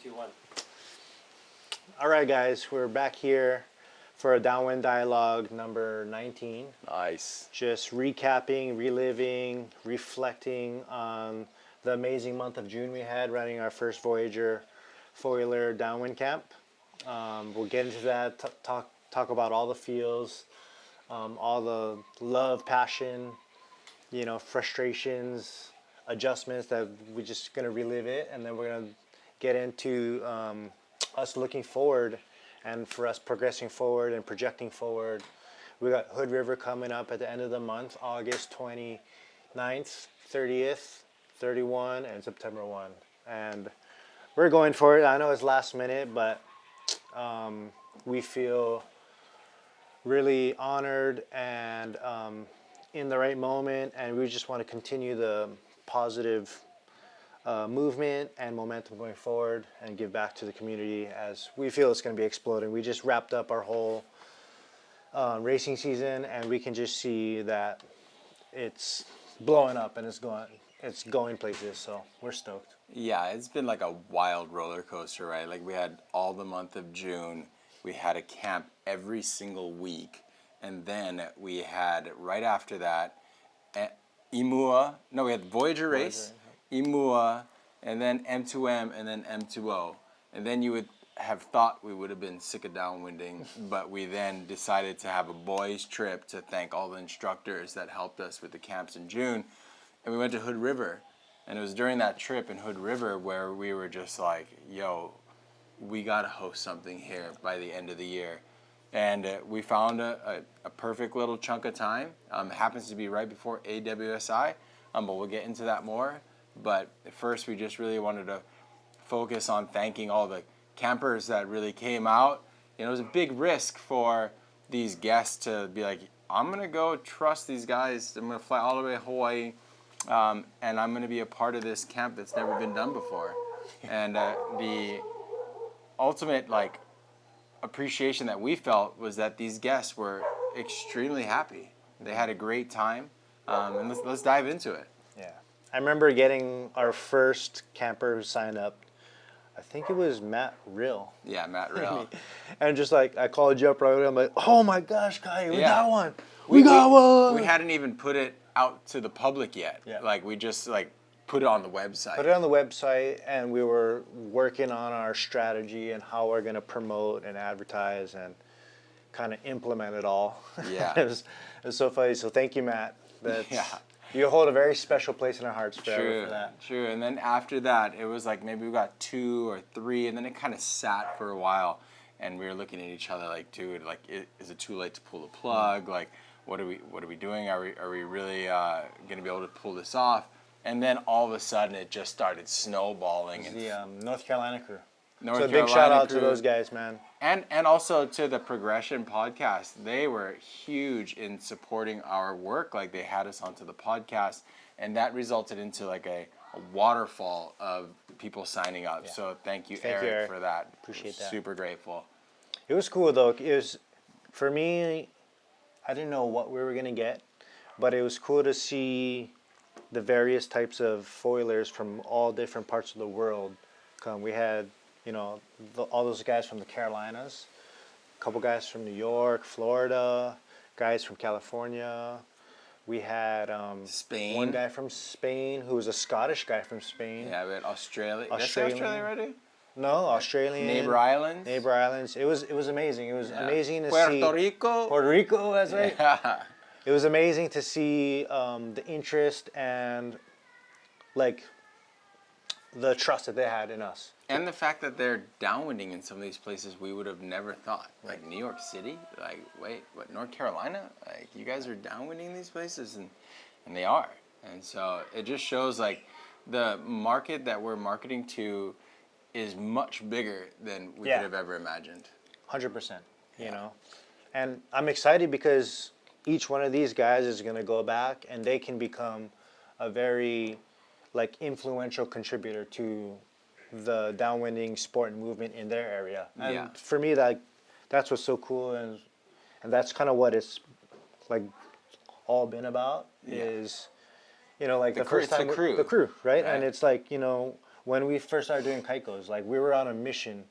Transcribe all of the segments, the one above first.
2, 1. All right, guys, we're back here for a Downwind Dialogue number 19. Nice. Just recapping, reliving, reflecting on the amazing month of June we had running our first Voyager foiler Downwind camp. We'll get into that, talk about all the feels, all the love, passion, frustrations, adjustments that we're just going to relive it, and then we're going to get into us looking forward and for us progressing forward and projecting forward. We got Hood River coming up at the end of the month, August 29th, 30th, 31, and September 1. And we're going for it. I know it's last minute, but we feel really honored and in the right moment, and we just want to continue the positive movement and momentum going forward and give back to the community as we feel it's going to be exploding. We just wrapped up our whole racing season, and we can just see that it's blowing up and it's going places, so we're stoked. Yeah, it's been like a wild roller coaster, right? Like we had all the month of June, we had a camp every single week, and then we had right after that we had Voyager race, Imua, and then M2M, and then M2O. And then you would have thought we would have been sick of downwinding, but we then decided to have a boys' trip to thank all the instructors that helped us with the camps in June. And we went to Hood River. And it was during that trip in Hood River where we were just like, yo, we got to host something here by the end of the year. And we found a perfect little chunk of time. It happens to be right before AWSI, but we'll get into that more. But first, we just really wanted to focus on thanking all the campers that really came out. It was a big risk for these guests to be like, I'm going to go trust these guys. I'm going to fly all the way to Hawaii, and I'm going to be a part of this camp that's never been done before. And the ultimate appreciation that we felt was that these guests were extremely happy. They had a great time, and let's dive into it. Yeah. I remember getting our first camper who signed up. I think it was Matt Rill. Yeah, Matt Rill. And just I called you up right away. I'm like, oh my gosh, Kahi, we got one. We got one. We hadn't even put it out to the public yet. Yeah. We just put it on the website. Put it on the website, and we were working on our strategy and how we're going to promote and advertise and kind of implement it all. Yeah. It was so funny. So thank you, Matt. You hold a very special place in our hearts forever for that. True. And then after that, it was maybe we got 2 or 3, and then it kind of sat for a while, and we were looking at each other dude, is it too late to pull the plug? What are we doing? Are we really going to be able to pull this off? And then all of a sudden, it just started snowballing. It's the North Carolina crew. North Big shout out to those guys, man. And also to the Progression podcast. They were huge in supporting our work. They had us onto the podcast, and that resulted into a waterfall of people signing up. Yeah. So thank you, Eric, for that. Appreciate that. Super grateful. It was cool though. For me, I didn't know what we were gonna get, but it was cool to see the various types of foilers from all different parts of the world come. We had all those guys from the Carolinas, a couple guys from New York, Florida, guys from California. We had Spain. One guy from Spain who was a Scottish guy from Spain. Yeah, we had Australia. Australian. Did I say Australia already? No, Australian. Neighbor Islands. It was amazing. It was amazing to see. Puerto Rico. Puerto Rico, that's right. Yeah. It was amazing to see the interest and the trust that they had in us. And the fact that they're downwinding in some of these places we would have never thought. New York City? Wait, what, North Carolina? You guys are downwinding these places? And they are. And so it just shows the market that we're marketing to is much bigger than we could have ever imagined. 100%, you know. And I'm excited because each one of these guys is going to go back and they can become a very influential contributor to the downwinding sport and movement in their area. And for me, that's what's so cool, and that's kind of what it's all been about is, the first time the crew, right? Right. And it's when we first started doing Kaikos, like we were on a mission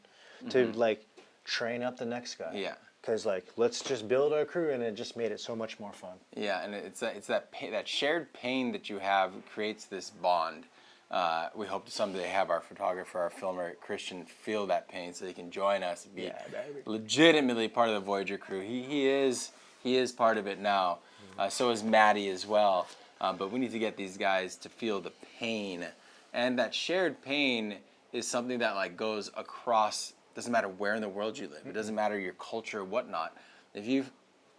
to like train up the next guy. Yeah. Because like let's just build our crew, and it just made it so much more fun. Yeah, and it's that pain, that shared pain that you have creates this bond. We hope to someday have our photographer, our filmer, Christian, feel that pain so he can join us and be legitimately part of the Voyager crew. He is part of it now. So is Maddie as well. But we need to get these guys to feel the pain, and that shared pain is something that like goes across. Doesn't matter where in the world you live. It doesn't matter your culture or whatnot. If you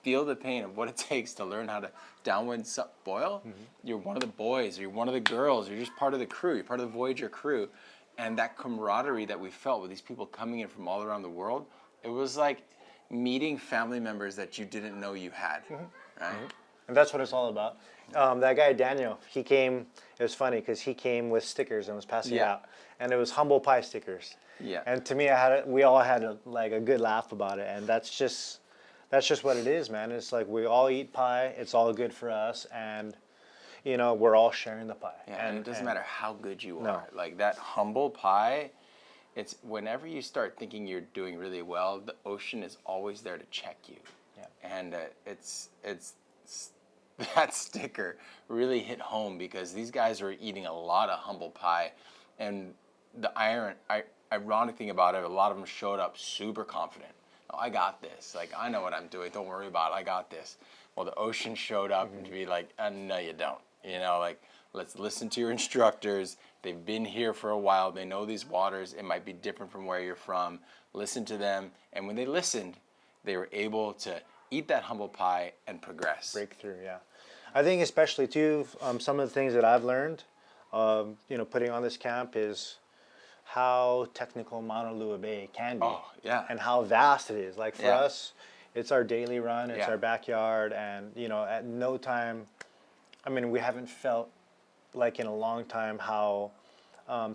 feel the pain of what it takes to learn how to downwind boil, you're one of the boys, or you're one of the girls, or you're just part of the crew, you're part of the Voyager crew. And that camaraderie that we felt with these people coming in from all around the world, it was like meeting family members that you didn't know you had, right? And that's what it's all about. That guy Daniel, he came. It was funny because he came with stickers and was passing it out, and it was humble pie stickers. Yeah. And to me, we all had a good laugh about it, and that's just what it is, man. It's like we all eat pie. It's all good for us, and you know we're all sharing the pie. Yeah, and it doesn't matter how good you are. Like that humble pie, it's whenever you start thinking you're doing really well, the ocean is always there to check you. Yeah. And it's that sticker really hit home because these guys were eating a lot of humble pie, and the ironic thing about it, a lot of them showed up super confident. Oh, I got this. Like, I know what I'm doing. Don't worry about it. I got this. Well, the ocean showed up and to be like, no, you don't. You know, like, let's listen to your instructors. They've been here for a while. They know these waters. It might be different from where you're from. Listen to them. And when they listened, they were able to eat that humble pie and progress. Breakthrough, yeah. I think especially, too, some of the things that I've learned, putting on this camp is how technical Mauna Lua Bay can be. Oh, yeah. And how vast it is. Like for Yeah. us, it's our daily run, it's Yeah. our backyard, and at no time, I mean, we haven't felt like in a long time how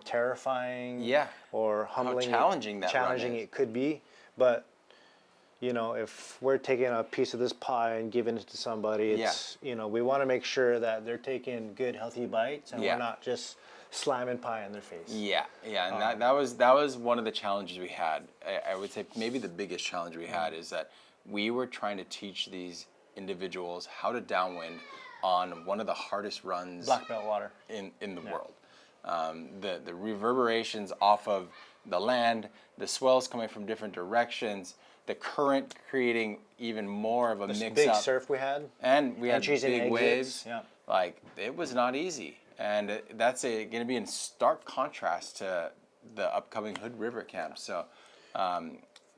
terrifying or humbling, challenging it could be. But if we're taking a piece of this pie and giving it to somebody, it's we want to make sure that they're taking good, healthy bites, and we're not just slamming pie in their face. Yeah, and that was one of the challenges we had. I would say maybe the biggest challenge we had is that we were trying to teach these individuals how to downwind on one of the hardest runs black belt water in the world. The reverberations off of the land, the swells coming from different directions, the current creating even more of a mix big up. surf we had, and we had entries and big exits. waves. Yeah. Like it was not easy, and that's going to be in stark contrast to the upcoming Hood River camp. So,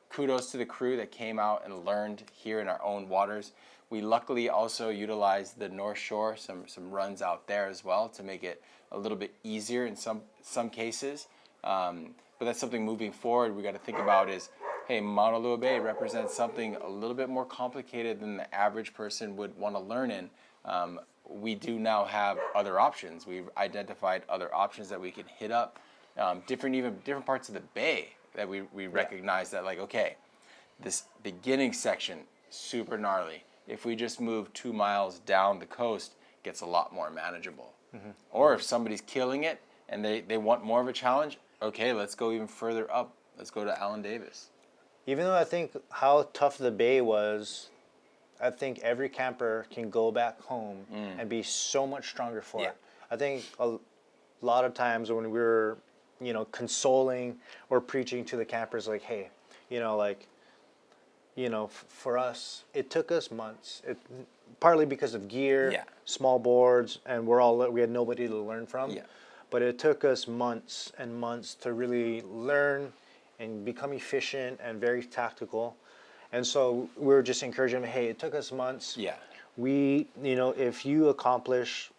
kudos to the crew that came out and learned here in our own waters. We luckily also utilized the North Shore, some runs out there as well to make it a little bit easier in some cases. But that's something moving forward we got to think about is, hey, Mauna Lua Bay represents something a little bit more complicated than the average person would want to learn in. We do now have other options. We've identified other options that we can hit up, different parts of the bay that we recognize that, like, okay, this beginning section, super gnarly. If we just move 2 miles down the coast, it gets a lot more manageable. Or if somebody's killing it and they want more of a challenge, okay, let's go even further up. Let's go to Allen Davis. Even though I think how tough the bay was, I think every camper can go back home and be so much stronger for it. I think a lot of times when we were, consoling or preaching to the campers, like, hey, for us, it took us months. Partly because of gear, small boards, and we had nobody to learn from. Yeah. But it took us months and months to really learn and become efficient and very tactical. And so we were just encouraging them, hey, it took us months. Yeah. We, if you accomplish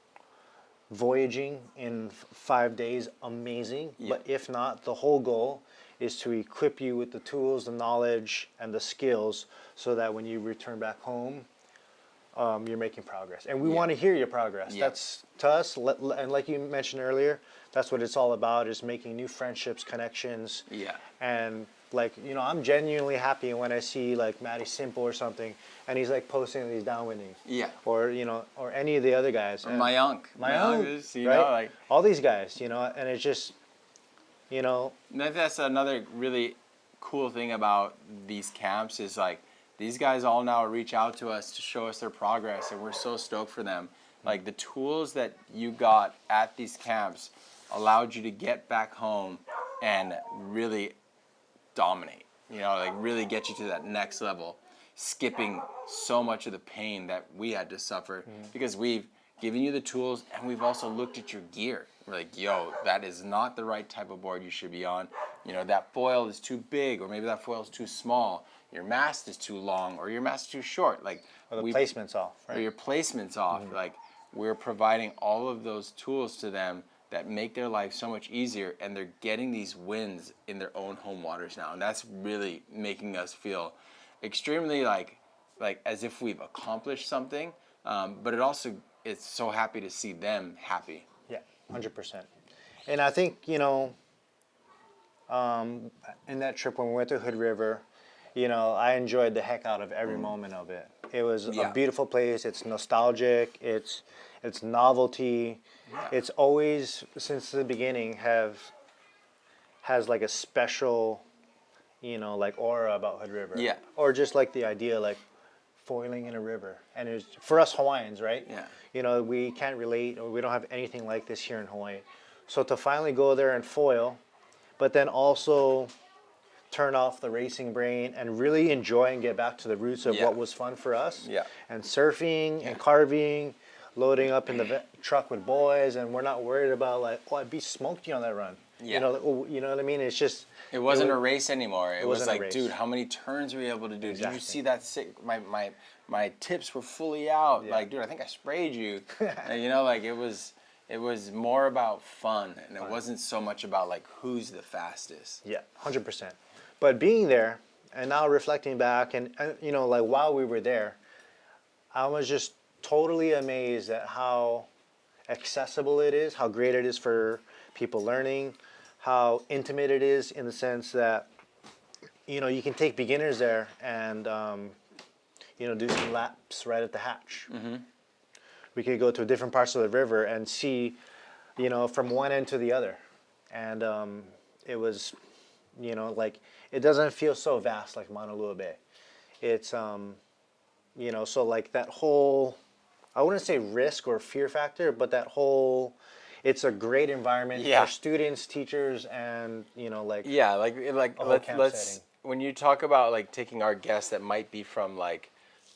voyaging in 5 days, amazing. Yeah. But if not, the whole goal is to equip you with the tools, the knowledge, and the skills so that when you return back home, you're making progress. And we want to hear your progress. Yeah. That's, to us, and like you mentioned earlier, that's what it's all about, is making new friendships, connections. Yeah. And I'm genuinely happy when I see like Matty Simple or something, and he's like posting these downwinding. Yeah. Or or any of the other guys. Or Mayank. Mayank, is, right? like All these guys, and it's just, You know, And I think that's another really cool thing about these camps is like these guys all now reach out to us to show us their progress, and we're so stoked for them. Like the tools that you got at these camps allowed you to get back home and really dominate. You know, like really get you to that next level, skipping so much of the pain that we had to suffer because we've given you the tools and we've also looked at your gear. We're like, yo, that is not the right type of board you should be on. You know, that foil is too big, or maybe that foil is too small. Your mast is too long, or your mast is too short. Like, or the placement's off, right? Or your placement's off. Like, we're providing all of those tools to them that make their life so much easier, and they're getting these wins in their own home waters now, and that's really making us feel extremely like as if we've accomplished something. But it's so happy to see them happy. Yeah, 100%. And I think, you know, in that trip when we went to Hood River, you know, I enjoyed the heck out of every moment of it. It was a beautiful place. It's nostalgic. It's novelty. Yeah. It's always, since the beginning, has like a special, you know, like aura about Hood River. Yeah. Or just like the idea, like foiling in a river. And it's for us Hawaiians, right? Yeah. You know, we can't relate, or we don't have anything like this here in Hawaii. So to finally go there and foil, but then also turn off the racing brain and really enjoy and get back to the roots of what was fun for us. Yeah. And surfing and carving, loading up in the truck with boys, and we're not worried about like, oh, I'd be smoked on that run. Yeah. You know what I mean? It's just... It wasn't a race anymore. It was like, a dude, how many turns were we able to do? Exactly. Did you see that sick? My tips were fully out. Yeah. Like, dude, I think I sprayed you. And, you know, like it was more about fun, and it wasn't so much about like who's the fastest. Yeah, 100%. But being there and now reflecting back, and you know, like while we were there, I was just totally amazed at how accessible it is, how great it is for people learning, how intimate it is in the sense that, you know, you can take beginners there and, you know, do some laps right at the hatch. Mm-hmm. We could go to different parts of the river and see, you know, from one end to the other. And it was, you know, like, it doesn't feel so vast like Mauna Lua Bay. It's, you know, so like that whole, I wouldn't say risk or fear factor, but that whole, it's a great environment for students, teachers, and, you know, like. Yeah, let's when you talk about like taking our guests that might be from like,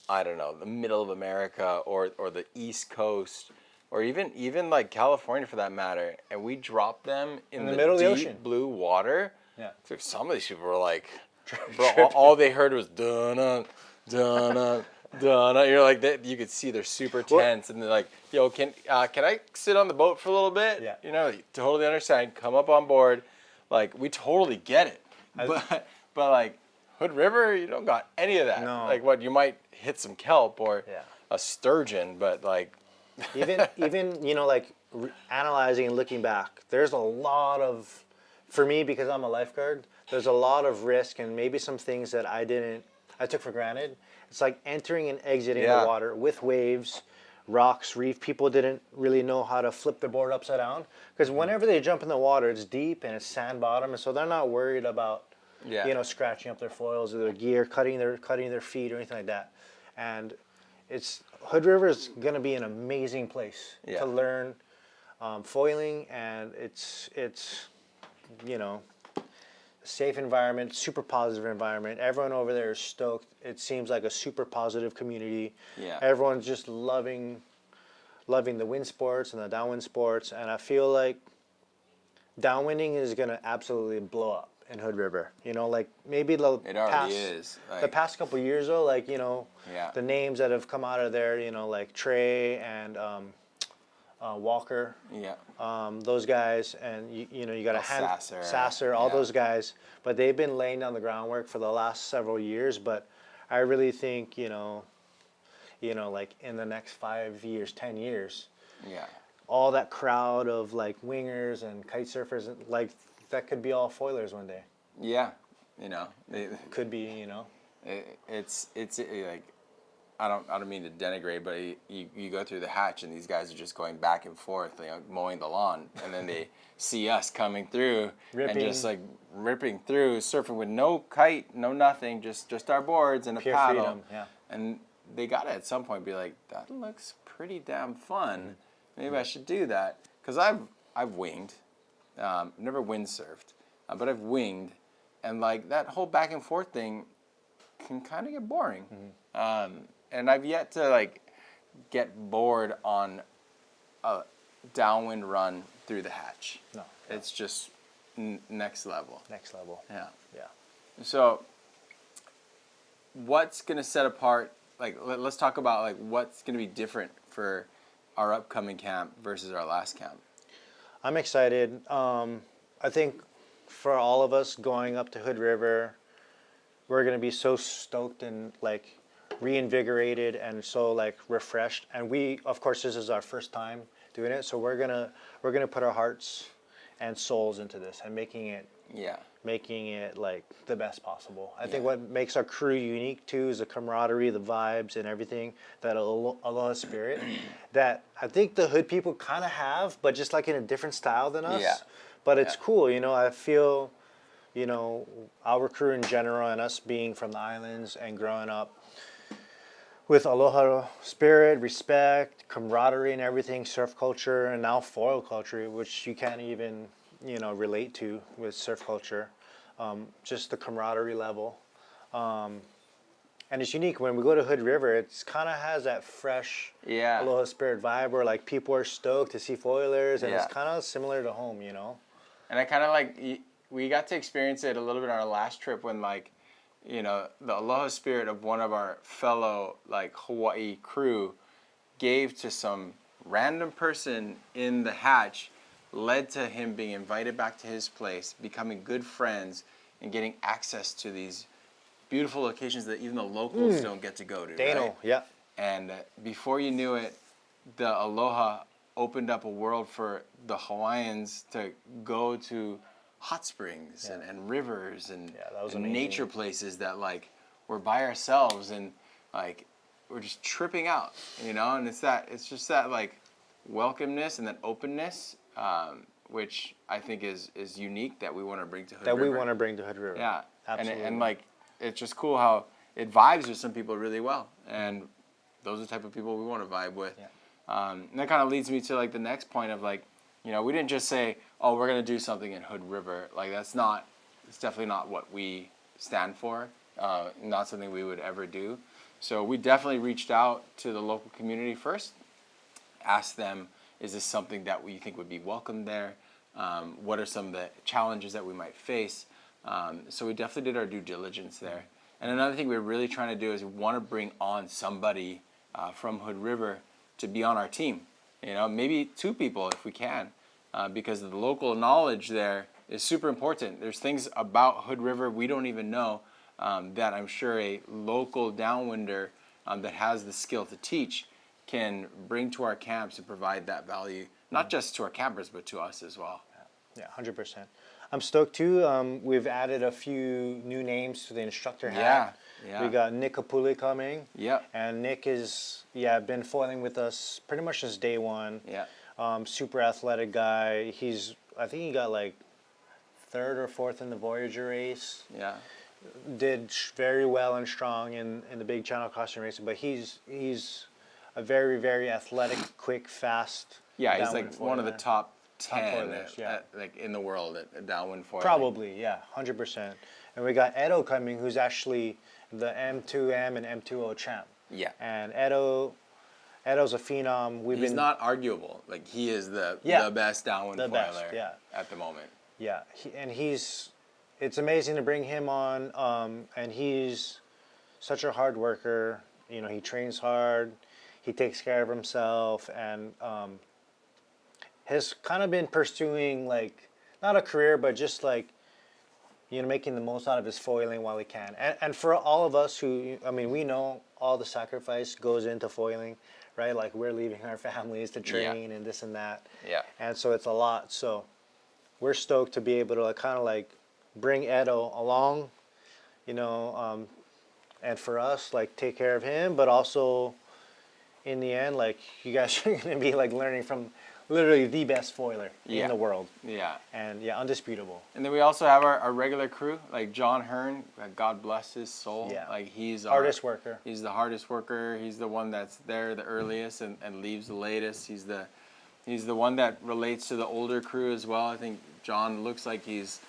I don't know, the middle of America or the East Coast, or even like California for that matter, and we drop them in the middle of the ocean, blue water. Yeah. So some of these people were like, bro, all they heard was dun dun dun. You're like, you could see they're super tense, and they're like, yo, can I sit on the boat for a little bit? Yeah. You know, you totally understand. Come up on board. Like, we totally get it. But like, Hood River, you don't got any of that. No. Like, what, you might hit some kelp or a sturgeon, but like. even you know, like analyzing and looking back, there's a lot of, for me, because I'm a lifeguard, there's a lot of risk and maybe some things that I took for granted. It's like entering and exiting the water with waves, rocks, reef. People didn't really know how to flip their board upside down because whenever they jump in the water, it's deep and it's sand bottom, and so they're not worried about you know, scratching up their foils or their gear, cutting their feet or anything like that. And Hood River is going to be an amazing place to learn foiling, and it's you know, safe environment, super positive environment. Everyone over there is stoked. It seems like a super positive community. Yeah. Everyone's just loving the wind sports and the downwind sports, and I feel like downwinding is gonna absolutely blow up in Hood River. You know, like maybe it already is. Like, the past couple of years though, like, you know, the names that have come out of there, you know, like Trey and Walker, those guys, and you know, you got Sasser, all those guys, but they've been laying down the groundwork for the last several years. But I really think, you know, like in the next 5 years, 10 years, all that crowd of like wingers and kite surfers, like that could be all foilers one day. Yeah, you know, it could be, you know. It's like, I don't mean to denigrate, but you go through the hatch and these guys are just going back and forth, mowing the lawn, and then they see us coming through and just like ripping through, surfing with no kite, no nothing, just our boards and a Pure paddle. freedom, yeah. And they gotta at some point be like, that looks pretty damn fun. Maybe I should do that, because I've winged, never windsurfed, but I've winged, and like that whole back and forth thing can kind of get boring. And I've yet to like get bored on a downwind run through the hatch. No. It's just next level. Next level. Yeah. Yeah. So what's going to set apart, like let's talk about like what's going to be different for our upcoming camp versus our last camp. I'm excited. I think for all of us going up to Hood River, we're going to be so stoked and like reinvigorated and so like refreshed. And we, of course, this is our first time doing it, so we're gonna put our hearts and souls into this and making it like the best possible. I think what makes our crew unique too is the camaraderie, the vibes, and everything, that Aloha spirit that I think the Hood people kind of have, but just like in a different style than us. Yeah. But it's cool, you know. I feel, you know, our crew in general and us being from the islands and growing up with Aloha spirit, respect, camaraderie and everything, surf culture, and now foil culture, which you can't even, you know, relate to with surf culture. Just the camaraderie level. And it's unique. When we go to Hood River, it's kind of has that fresh Aloha spirit vibe where like people are stoked to see foilers, and it's kind of similar to home, you know? And I kind of like, we got to experience it a little bit on our last trip when like, you know, the Aloha spirit of one of our fellow like Hawaii crew gave to some random person in the hatch, led to him being invited back to his place, becoming good friends, and getting access to these beautiful locations that even the locals don't get to go to. Dano, right? yeah. And before you knew it, the Aloha opened up a world for the Hawaiians to go to hot springs and rivers and nature places that like we're by ourselves and like we're just tripping out, you know. And it's just that like welcomeness and that openness, which I think is unique, that we want to bring to Hood River. That we want to bring to Hood River. Yeah, absolutely. And like it's just cool how it vibes with some people really well, and those are the type of people we want to vibe with. Yeah. And that kind of leads me to like the next point of like, you know, we didn't just say, oh, we're going to do something in Hood River. Like it's definitely not what we stand for. Not something we would ever do. So we definitely reached out to the local community first, asked them, is this something that we think would be welcome there? What are some of the challenges that we might face? So we definitely did our due diligence there. And another thing we're really trying to do is we want to bring on somebody from Hood River to be on our team. You know, maybe 2 people if we can, because the local knowledge there is super important. There's things about Hood River we don't even know that I'm sure a local downwinder that has the skill to teach can bring to our camps and provide that value, not just to our campers, but to us as well. Yeah, 100%. I'm stoked too. We've added a few new names to the instructor hat. Yeah. We got Nick Kapule coming. Yeah. And Nick is, been foiling with us pretty much since day one. Yeah. Super athletic guy. I think he got like 3rd or 4th in the Voyager race. Yeah. Did very well and strong in the big channel costume racing, but he's a very, very athletic, quick, fast. Yeah, he's like one of the top 10 foilers, like in the world at downwind foiling. Probably, 100%. And we got Edo coming, who's actually the M2M and M2O champ. Yeah. And Edo's a phenom. He's not arguable. Like he is the best downwind foiler at the moment. Yeah, it's amazing to bring him on, and he's such a hard worker. You know, he trains hard, he takes care of himself, and has kind of been pursuing like, not a career, but just like, you know, making the most out of his foiling while he can. And for all of us who, I mean, we know all the sacrifice goes into foiling, right? Like we're leaving our families to train and this and that. Yeah. And so it's a lot. So we're stoked to be able to kind of like bring Edo along, you know, and for us, like, take care of him, but also in the end, like, you guys are going to be like learning from literally the best foiler Yeah. in the world, Yeah. and yeah, undisputable. And then we also have our regular crew, like John Hearn. God bless his soul. Yeah. Like he's Hardest worker. He's the hardest worker. He's the one that's there the earliest and leaves the latest. He's the one that relates to the older crew as well. I think John looks like he's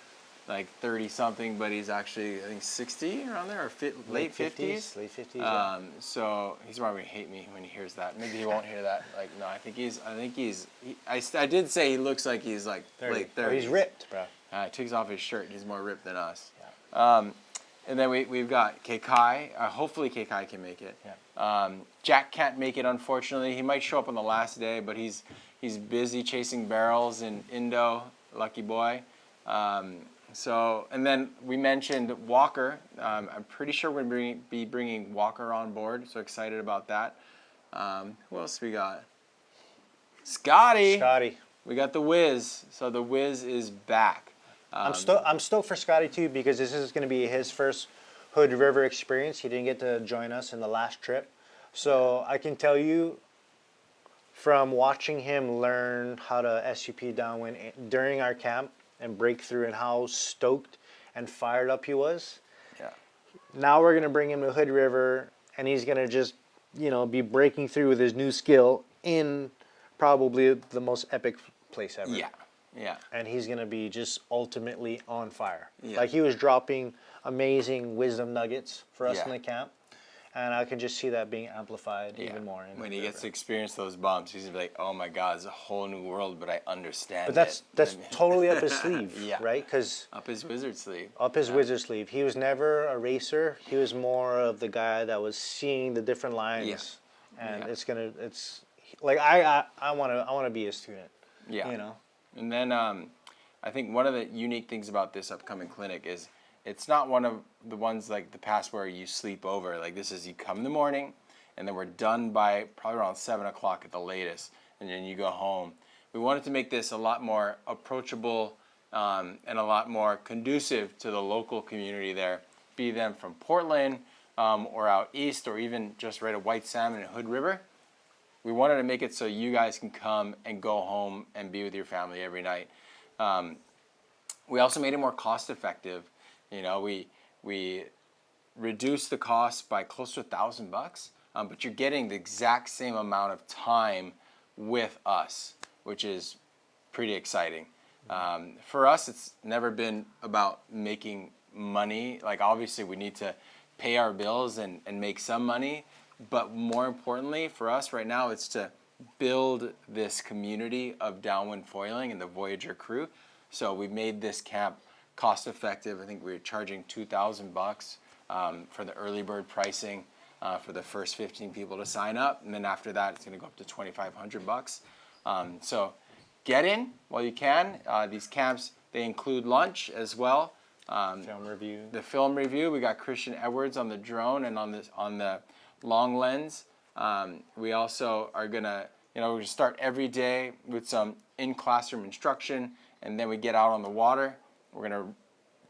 like 30 something, but he's actually I think 60 around there or late 50s. Late 50s. Yeah. So he's probably gonna hate me when he hears that. Maybe he won't hear that. Like no, I think I did say he looks like he's like 30. late 30s. Oh, he's ripped, bro. Takes off his shirt. He's more ripped than us. Yeah. And then we've got Kai. Hopefully Kai can make it. Yeah. Jack can't make it, unfortunately. He might show up on the last day, but he's busy chasing barrels in Indo. Lucky boy. And then we mentioned Walker. I'm pretty sure we're going to be bringing Walker on board. So excited about that. Who else we got? Scotty. We got the Wiz. So the Wiz is back. I'm stoked for Scotty too, because this is going to be his first Hood River experience. He didn't get to join us in the last trip. So I can tell you from watching him learn how to SUP downwind during our camp and break through, and how stoked and fired up he was. Yeah. Now we're going to bring him to Hood River, and he's going to just, be breaking through with his new skill in probably the most epic place ever. Yeah. Yeah. And he's going to be just ultimately on fire. Yeah. Like, he was dropping amazing wisdom nuggets for us Yeah. in the camp. And I can just see that being amplified even more. When he gets to experience those bumps, he's gonna be like, "Oh my God, it's a whole new world." But I understand. But that's totally up his sleeve, Yeah. right? Because up his wizard sleeve. up his wizard sleeve, he was never a racer. He was more of the guy that was seeing the different lines, and it's like I want to be a student. Yeah. And then I think one of the unique things about this upcoming clinic is it's not one of the ones like the past where you sleep over. Like this is you come in the morning, and then we're done by probably around 7 o'clock at the latest, and then you go home. We wanted to make this a lot more approachable and a lot more conducive to the local community there, be them from Portland or out east, or even just right at White Salmon and Hood River. We wanted to make it so you guys can come and go home and be with your family every night. We also made it more cost effective. We reduced the cost by close to $1,000, but you're getting the exact same amount of time with us, which is pretty exciting. For us, it's never been about making money. Like obviously we need to pay our bills and make some money, but more importantly for us right now, it's to build this community of downwind foiling and the Voyager crew. So we made this camp cost effective. I think we were charging $2,000 for the early bird pricing for the first 15 people to sign up, and then after that it's going to go up to $2,500. So get in while you can. These camps, they include lunch as well. Film review. The film review. We got Christian Edwards on the drone and on the long lens. We also are gonna we start every day with some in classroom instruction, and then we get out on the water. We're going to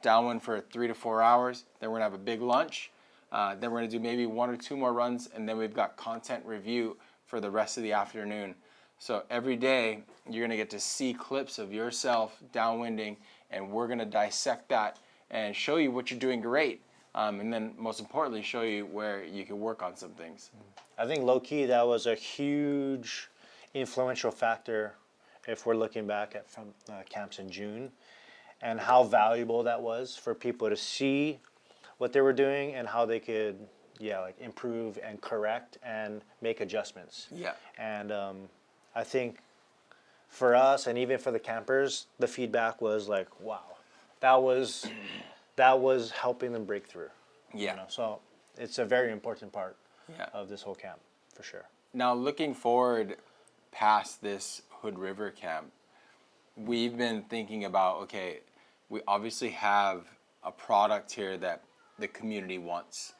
downwind for 3 to 4 hours. Then we're going to have a big lunch. Then we're going to do maybe 1 or 2 more runs. And then we've got content review for the rest of the afternoon. So every day, you're going to get to see clips of yourself downwinding. And we're going to dissect that and show you what you're doing great. And then most importantly, show you where you can work on some things. I think low-key that was a huge influential factor if we're looking back at from camps in June, and how valuable that was for people to see what they were doing and how they could improve and correct and make adjustments. Yeah. And I think for us and even for the campers, the feedback was like, wow, that was helping them break through. Yeah. So it's a very important part Yeah. of this whole camp for sure. Now looking forward past this Hood River camp, we've been thinking about, okay, we obviously have a product here that the community wants.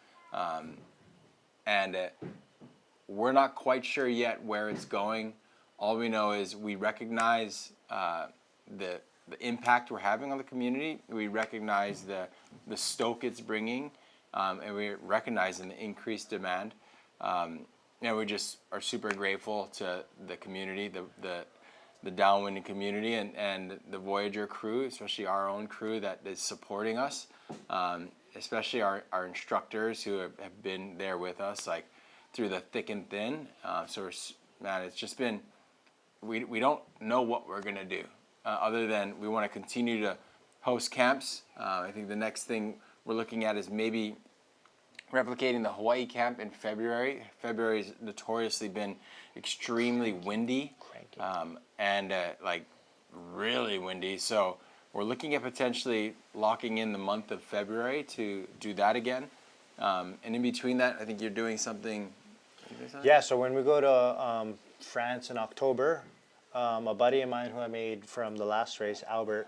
And we're not quite sure yet where it's going. All we know is we recognize the impact we're having on the community. We recognize the stoke it's bringing. and we're recognizing the increased demand. We just are super grateful to the community, the Downwind community, and the Voyager crew, especially our own crew that is supporting us, especially our instructors who have been there with us, like through the thick and thin. It's just been, we don't know what we're gonna do, other than we want to continue to host camps. I think the next thing we're looking at is maybe replicating the Hawaii camp in February. February's notoriously been extremely windy, and like really windy. So we're looking at potentially locking in the month of February to do that again. And in between that, I think you're doing something. Yeah, so when we go to France in October, a buddy of mine who I made from the last race, Albert,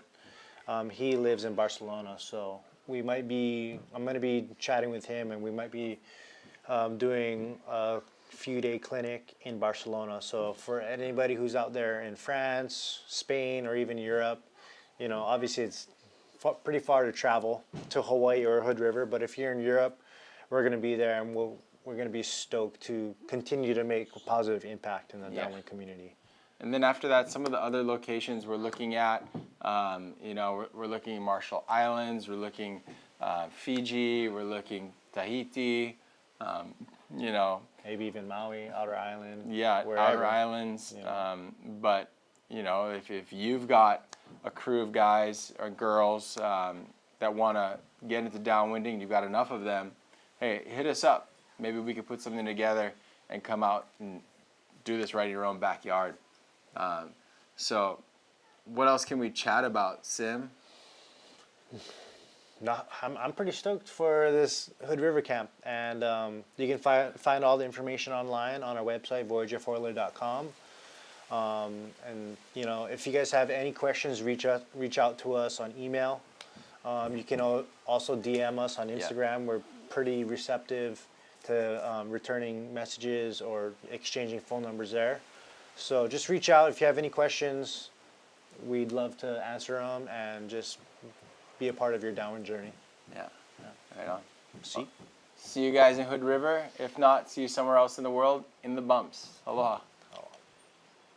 he lives in Barcelona, so I'm going to be chatting with him, and we might be doing a few-day clinic in Barcelona. So for anybody who's out there in France, Spain, or even Europe, obviously it's pretty far to travel to Hawaii or Hood River, but if you're in Europe, we're going to be there, and we're going to be stoked to continue to make a positive impact in the Downwind community. And then after that, some of the other locations we're looking at, we're looking at Marshall Islands, we're looking Fiji, we're looking Tahiti, maybe even Maui, Outer Island. Yeah, wherever. Outer Islands. But if you've got a crew of guys or girls that want to get into downwinding, you've got enough of them, hey, hit us up. Maybe we could put something together and come out and do this right in your own backyard. So what else can we chat about, Sim? No, I'm pretty stoked for this Hood River camp, and you can find all the information online on our website, voyagerfoiler.com. And if you guys have any questions, reach out to us on email. You can also DM us on Instagram. Yeah. We're pretty receptive to returning messages or exchanging phone numbers there. So just reach out if you have any questions. We'd love to answer them and just be a part of your downwind journey. Yeah. Right on. See you guys in Hood River. If not, see you somewhere else in the world in the bumps. Aloha.